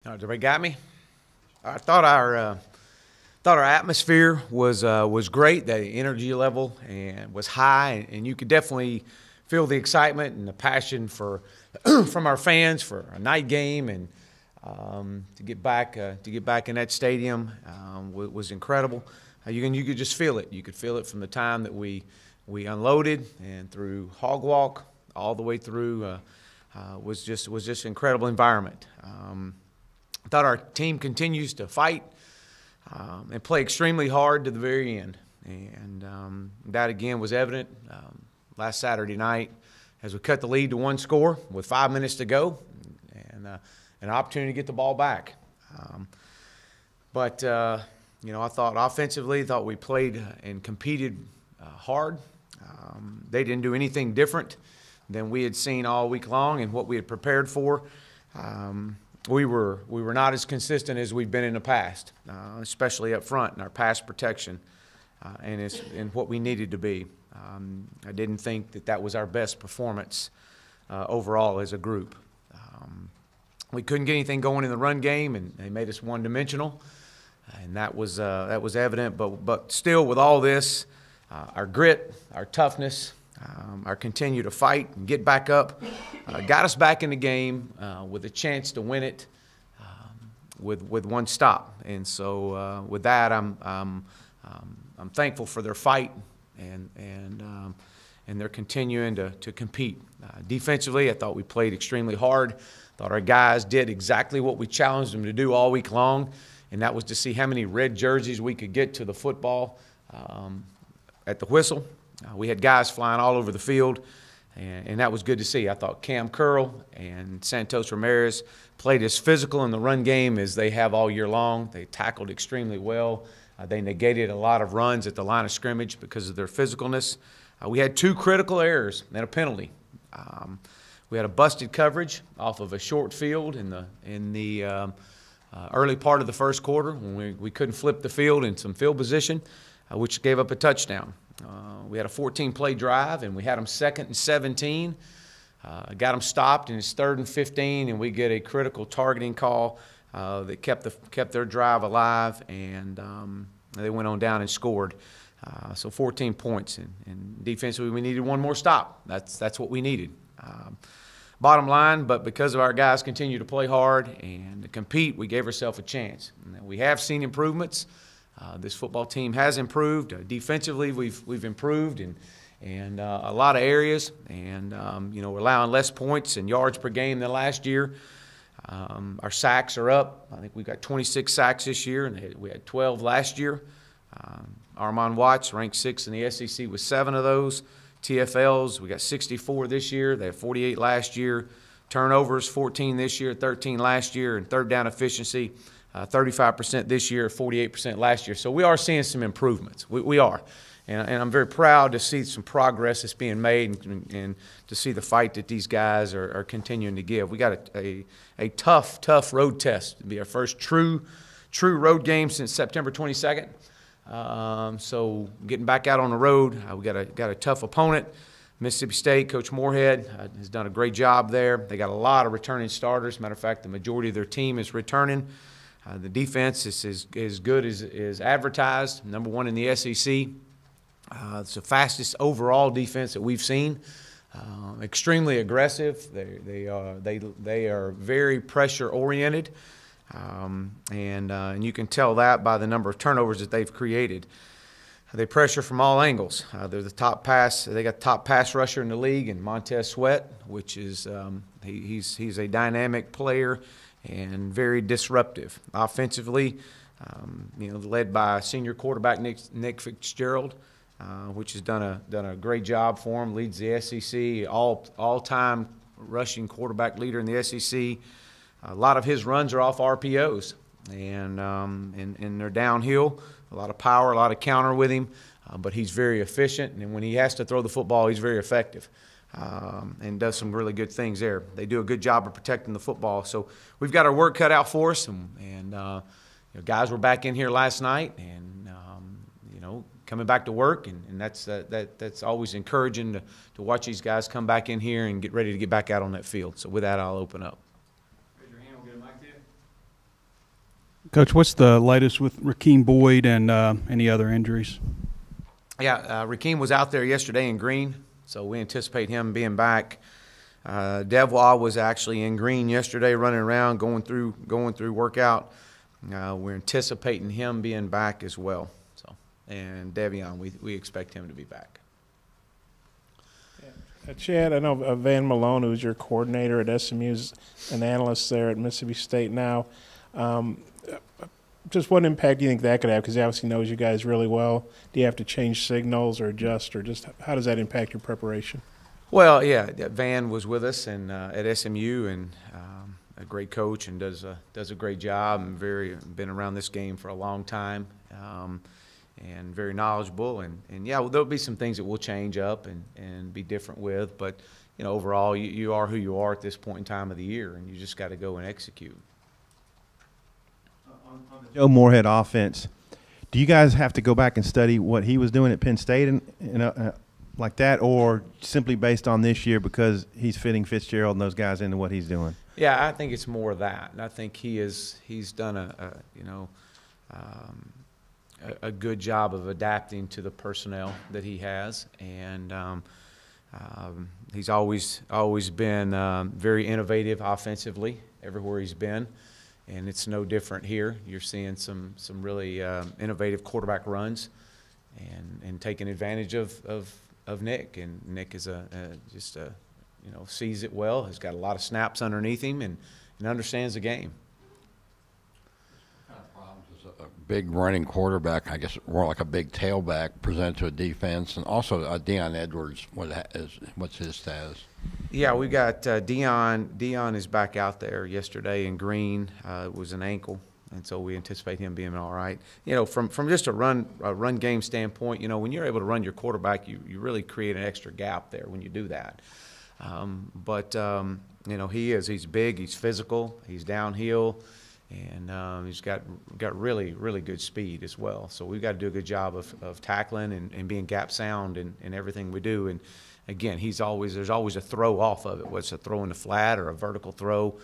Everybody got me? I thought our atmosphere was great. The energy level and was high, and you could definitely feel the excitement and the passion for from our fans for a night game, and to get back in that stadium was incredible. You could just feel it. You could feel it from the time that we unloaded and through Hog Walk all the way through. Was just an incredible environment. I thought our team continues to fight and play extremely hard to the very end. And that, again, was evident last Saturday night as we cut the lead to one score with 5 minutes to go and an opportunity to get the ball back. But I thought offensively, we played and competed hard. They didn't do anything different than we had seen all week long and what we had prepared for. We were not as consistent as we've been in the past, especially up front in our pass protection and what we needed to be. I didn't think that was our best performance overall as a group. We couldn't get anything going in the run game, and they made us one-dimensional, and that was evident. But still, with all this, our grit, our toughness, our continue to fight and get back up, got us back in the game with a chance to win it with one stop. And so with that, I'm thankful for their fight and they're continuing to compete. Defensively, I thought we played extremely hard. Thought our guys did exactly what we challenged them to do all week long, and that was to see how many red jerseys we could get to the football at the whistle. We had guys flying all over the field, and that was good to see. I thought Cam Curl and Santos Ramirez played as physical in the run game as they have all year long. They tackled extremely well. They negated a lot of runs at the line of scrimmage because of their physicalness. We had two critical errors and a penalty. We had a busted coverage off of a short field in the early part of the first quarter when we couldn't flip the field in some field position, which gave up a touchdown. We had a 14-play drive, and we had them 2nd and 17. Got them stopped, and it's 3rd and 15, and we get a critical targeting call that kept their drive alive, and they went on down and scored. So 14 points, and defensively we needed one more stop. That's what we needed. Bottom line, but because of our guys continue to play hard and to compete, we gave ourselves a chance. And we have seen improvements. This football team has improved. Defensively, we've improved in a lot of areas, and we're allowing less points and yards per game than last year. Our sacks are up. I think we've got 26 sacks this year, and we had 12 last year. Armon Watts ranked 6th in the SEC with 7 of those. TFLs, we got 64 this year. They had 48 last year. Turnovers, 14 this year, 13 last year. And third down efficiency, 35% this year, 48% last year. So we are seeing some improvements. We are. And I'm very proud to see some progress that's being made and to see the fight that these guys are continuing to give. We got a tough road test. It'll be our first true road game since September 22nd. So getting back out on the road, we got a tough opponent. Mississippi State, Coach Moorhead has done a great job there. They got a lot of returning starters. Matter of fact, the majority of their team is returning. The defense is as good as advertised, number 1 in the SEC. It's the fastest overall defense that we've seen. Extremely aggressive. They are very pressure oriented. And you can tell that by the number of turnovers that they've created. They pressure from all angles. They're the top pass. They got the top pass rusher in the league, and Montez Sweat, which is he's a dynamic player and very disruptive. Offensively, led by senior quarterback Nick Fitzgerald, which has done a great job for him. Leads the SEC, all-time rushing quarterback leader in the SEC. A lot of his runs are off RPOs, and they're downhill. A lot of power, a lot of counter with him, but he's very efficient. And when he has to throw the football, he's very effective and does some really good things there. They do a good job of protecting the football. So we've got our work cut out for us, and guys were back in here last night, and coming back to work, and that's always encouraging to watch these guys come back in here and get ready to get back out on that field. So with that, I'll open up. Raise your hand. We'll get a mic to you. Coach, what's the latest with Rakeem Boyd and any other injuries? Yeah, Rakeem was out there yesterday in Green, so we anticipate him being back. Devois was actually in Green yesterday, running around, going through workout. We're anticipating him being back as well. So, and Devion, we expect him to be back. Chad, I know Van Malone, who's your coordinator at SMU, is an analyst there at Mississippi State now. Just what impact do you think that could have? Because he obviously knows you guys really well. Do you have to change signals or adjust, or just how does that impact your preparation? Well, yeah, Van was with us and at SMU, and a great coach, and does a great job, and been around this game for a long time, and very knowledgeable. And yeah, well, there'll be some things that we'll change up and be different with, but overall, you are who you are at this point in time of the year, and you just got to go and execute. On the Joe Moorhead offense, do you guys have to go back and study what he was doing at Penn State and like that, or simply based on this year because he's fitting Fitzgerald and those guys into what he's doing? Yeah, I think it's more of that. And I think he's done a good job of adapting to the personnel that he has, and he's always been very innovative offensively everywhere he's been. And it's no different here. You're seeing some really innovative quarterback runs, and taking advantage of Nick. And Nick is sees it well. Has got a lot of snaps underneath him, and understands the game. What kind of problems does a big running quarterback, I guess more like a big tailback, present to a defense? And also Deion Edwards, what's his status? Yeah, we got Deion. Deion is back out there yesterday in Green. It was an ankle, and so we anticipate him being all right. From just a run game standpoint, when you're able to run your quarterback, you really create an extra gap there when you do that. He's big, he's physical, he's downhill, and he's got really, really good speed as well. So we've got to do a good job of tackling and being gap sound in everything we do. And again, there's always a throw off of it, whether it's a throw in the flat or a vertical throw.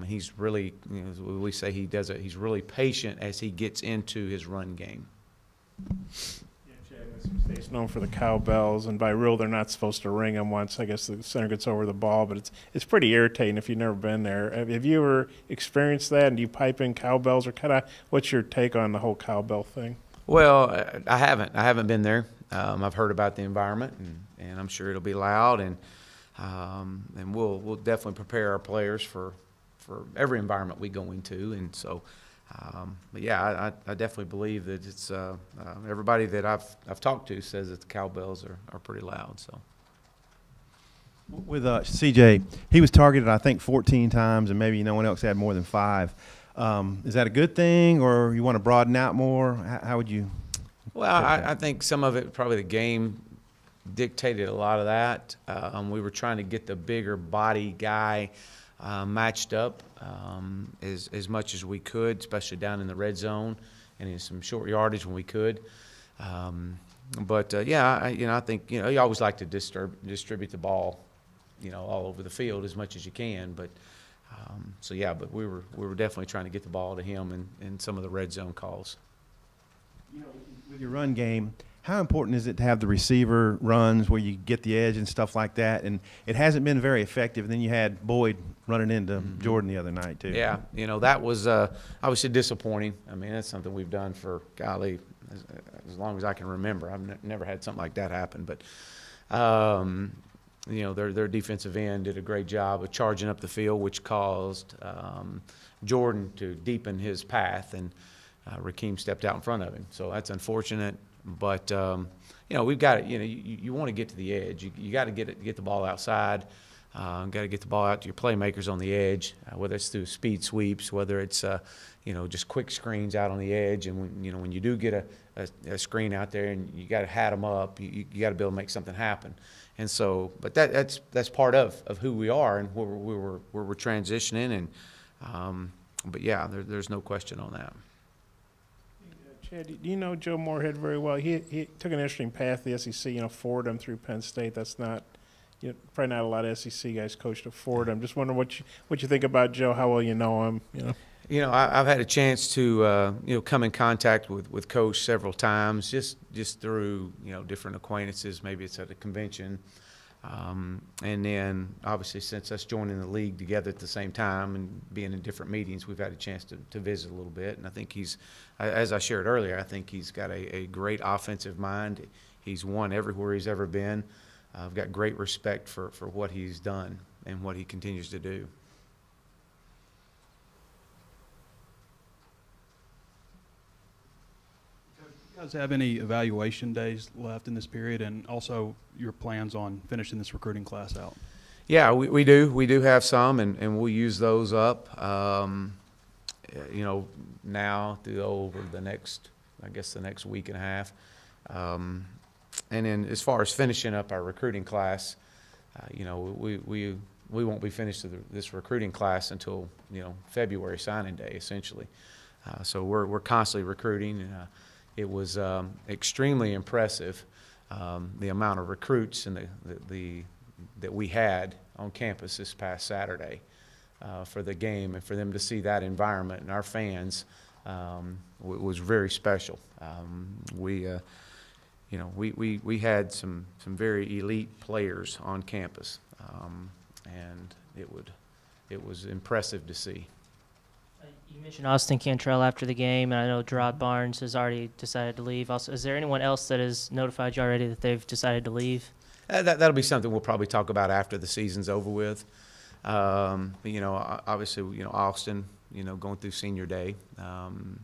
He's really, we say he's really patient as he gets into his run game. State's known for the cowbells, and by rule they're not supposed to ring them once I guess the center gets over the ball, but it's pretty irritating if you've never been there. Have you ever experienced that, and do you pipe in cowbells, or what's your take on the whole cowbell thing? Well, I haven't been there. I've heard about the environment, and I'm sure it'll be loud, and we'll definitely prepare our players for every environment we go into. And so but yeah, I definitely believe that it's everybody that I've talked to says that the cowbells are pretty loud. So with CJ, he was targeted I think 14 times, and maybe no one else had more than 5. Is that a good thing, or you want to broaden out more? How would you? Well, I think some of it, probably the game dictated a lot of that. We were trying to get the bigger body guy matched up as much as we could, especially down in the red zone and in some short yardage when we could. I think you always like to distribute the ball, all over the field as much as you can. But but we were definitely trying to get the ball to him in some of the red zone calls. With your run game, how important is it to have the receiver runs where you get the edge and stuff like that? And it hasn't been very effective. And then you had Boyd running into Jordan the other night too. Yeah, that was obviously disappointing. I mean, that's something we've done for, golly, as long as I can remember. I've never had something like that happen. But their defensive end did a great job of charging up the field, which caused Jordan to deepen his path, and Rakeem stepped out in front of him. So that's unfortunate. But we've got it. You want to get to the edge. You got to get the ball outside. Got to get the ball out to your playmakers on the edge, whether it's through speed sweeps, whether it's just quick screens out on the edge. And when you do get a screen out there and you got to hat them up, you got to be able to make something happen. And so, but that's part of who we are and where we're transitioning. And but yeah, there's no question on that. Chad, do you know Joe Moorhead very well? He took an interesting path the SEC, Fordham through Penn State. That's not, probably not a lot of SEC guys coached at Fordham. Just wondering what you think about Joe, how well you know him, You know, I've had a chance to, you know, come in contact with Coach several times, just through, you know, different acquaintances. Maybe it's at a convention. And then, obviously, since us joining the league together at the same time and being in different meetings, we've had a chance to visit a little bit. And I think he's, as I shared earlier, I think he's got a great offensive mind. He's won everywhere he's ever been. I've got great respect for what he's done and what he continues to do. You guys have any evaluation days left in this period, and also your plans on finishing this recruiting class out? Yeah, we do. We do have some, and we'll use those up, you know, now through over the next, I guess, the next week and a half. And then as far as finishing up our recruiting class, you know, we won't be finished with this recruiting class until, you know, February signing day, essentially. So we're constantly recruiting. It was extremely impressive, the amount of recruits and that we had on campus this past Saturday for the game, and for them to see that environment and our fans was very special. You know, we had some very elite players on campus, and it was impressive to see. You mentioned Austin Cantrell after the game, and I know Gerard Barnes has already decided to leave. Also, is there anyone else that has notified you already that they've decided to leave? That'll be something we'll probably talk about after the season's over with. You know, obviously, you know, Austin, you know, going through senior day, and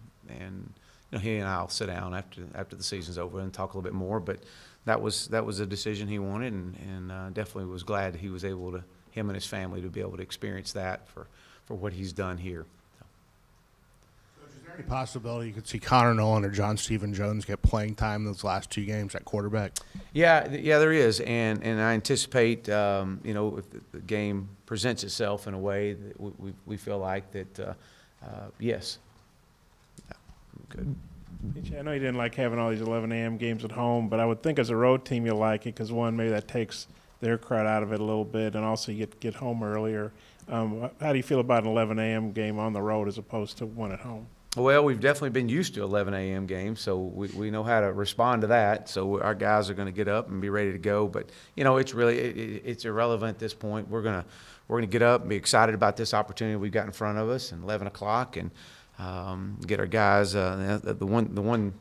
you know, he and I'll sit down after the season's over and talk a little bit more. But that was a decision he wanted, and definitely was glad he was able to, him and his family, to be able to experience that for what he's done here. Any possibility you could see Connor Nolan or John Stephen Jones get playing time those last two games at quarterback? Yeah, there is, and I anticipate, you know, if the game presents itself in a way that we feel like that, yes. Good. I know you didn't like having all these 11 a.m. games at home, but I would think as a road team you like it because, one, maybe that takes their crowd out of it a little bit, and also you get home earlier. How do you feel about an 11 a.m. game on the road as opposed to one at home? Well, we've definitely been used to 11 a.m. games, so we know how to respond to that. So our guys are going to get up and be ready to go. But you know, it's really it's irrelevant at this point. We're gonna get up and be excited about this opportunity we've got in front of us, and 11 o'clock, and get our guys. The one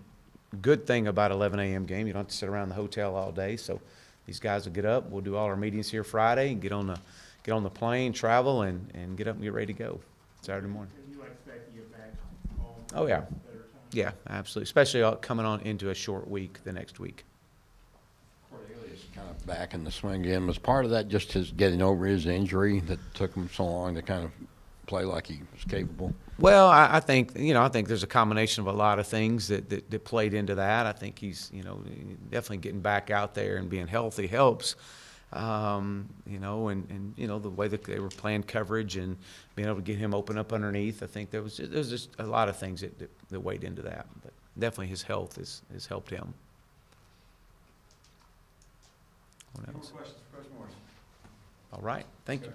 good thing about 11 a.m. game, you don't have to sit around the hotel all day. So these guys will get up. We'll do all our meetings here Friday and get on the plane, travel, and get up and get ready to go Saturday morning. Oh, yeah. Yeah, absolutely, especially coming on into a short week the next week. Cornelius kind of back in the swing again. Was part of that just his getting over his injury that took him so long to kind of play like he was capable? Well, I think there's a combination of a lot of things that played into that. I think he's, you know, definitely getting back out there and being healthy helps. You know, and you know, the way that they were playing coverage and being able to get him open up underneath, I think there was just a lot of things that weighed into that. But definitely his health has helped him. What else? Questions for Coach Morris? All right, thank you.